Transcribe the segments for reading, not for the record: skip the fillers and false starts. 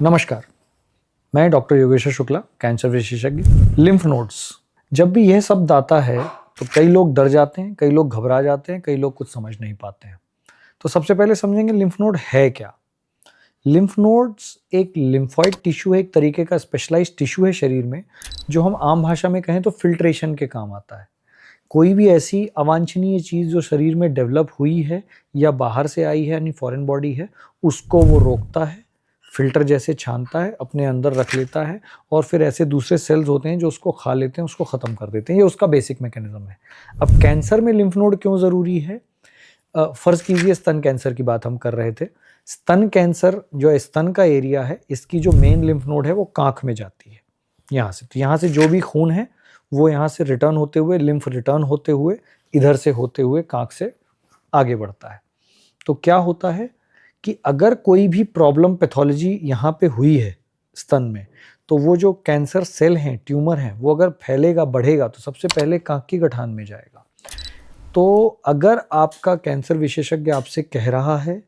नमस्कार, मैं doctor Yogeshwar Shukla, cancer विशेषज्ञ। लिम्फ नोड्स, जब भी यह शब्द आता है तो कई लोग डर जाते हैं, कई लोग घबरा जाते हैं, कई लोग कुछ समझ नहीं पाते हैं। तो सबसे पहले समझेंगे लिम्फ नोड है क्या। लिम्फ नोड्स एक लिम्फॉइड टिश्यू है, एक तरीके का स्पेशलाइज्ड टिश्यू है शरीर में, जो हम आम भाषा में कहें तो फिल्ट्रेशन के काम आता है। कोई भी ऐसी अवांछनीय चीज़ जो शरीर में डेवलप हुई है या बाहर से आई है यानी फॉरेन बॉडी है, उसको वो रोकता है, फिल्टर जैसे छानता है, अपने अंदर रख लेता है और फिर ऐसे दूसरे सेल्स होते हैं जो उसको खा लेते हैं, उसको ख़त्म कर देते हैं। ये उसका बेसिक मैकेनिज्म है। अब कैंसर में लिम्फ नोड क्यों ज़रूरी है? फ़र्ज़ कीजिए स्तन कैंसर की बात हम कर रहे थे। स्तन कैंसर जो स्तन का एरिया है, इसकी जो मेन लिम्फ नोड है वो काँख में जाती है, यहाँ से। तो यहाँ से जो भी खून है वो यहाँ से रिटर्न होते हुए, लिम्फ रिटर्न होते हुए, इधर से होते हुए काँख से आगे बढ़ता है। तो क्या होता है कि अगर कोई भी प्रॉब्लम पैथोलॉजी यहाँ पे हुई है स्तन में, तो वो जो कैंसर सेल हैं, ट्यूमर हैं, वो अगर फैलेगा, बढ़ेगा तो सबसे पहले काँख की गठान में जाएगा। तो अगर आपका कैंसर विशेषज्ञ आपसे कह रहा है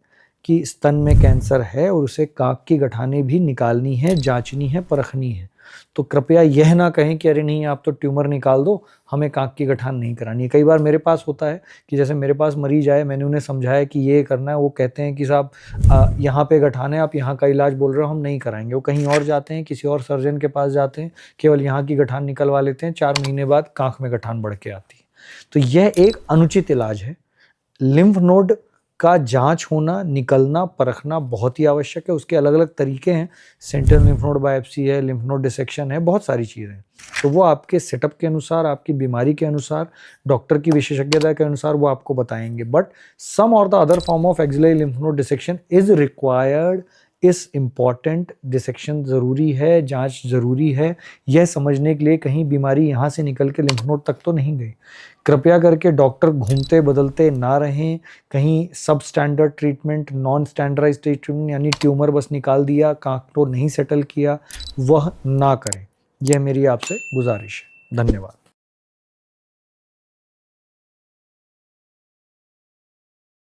कि स्तन में कैंसर है और उसे काँख की गठानें भी निकालनी है, जाँचनी है, परखनी है, तो कृपया यह ना कहें कि अरे नहीं, आप तो ट्यूमर निकाल दो, हमें काँख की गठान नहीं करानी है। कई बार मेरे पास होता है कि जैसे मेरे पास मरीज आए, मैंने उन्हें समझाया कि ये करना है, वो कहते हैं कि साहब यहाँ पे गठान है, आप यहाँ का इलाज बोल रहे हो, हम नहीं कराएंगे। वो कहीं और जाते हैं, किसी और सर्जन के पास जाते हैं, केवल यहाँ की गठान निकलवा लेते हैं, 4 महीने बाद काँख में गठान बढ़ के आती है। तो यह एक अनुचित इलाज है। लिम्फ नोड का जांच होना, निकलना, परखना बहुत ही आवश्यक है। उसके अलग अलग तरीके हैं। सेंट्रल लिम्फ नोड बायोप्सी है, लिम्फ नोड डिसेक्शन है, बहुत सारी चीज़ें हैं। तो वो आपके सेटअप के अनुसार, आपकी बीमारी के अनुसार, डॉक्टर की विशेषज्ञता के अनुसार वो आपको बताएंगे। बट सम और the other form of axillary lymph node dissection is required, इस इम्पॉर्टेंट। डिसेक्शन ज़रूरी है, जांच ज़रूरी है, यह समझने के लिए कहीं बीमारी यहाँ से निकल के लिम्फ नोड तक तो नहीं गई। कृपया करके डॉक्टर घूमते बदलते ना रहें। कहीं सब standard treatment, non standardise treatment यानी ट्यूमर बस निकाल दिया, काँख को नहीं सेटल किया, वह ना करें। यह मेरी आपसे गुजारिश है। धन्यवाद।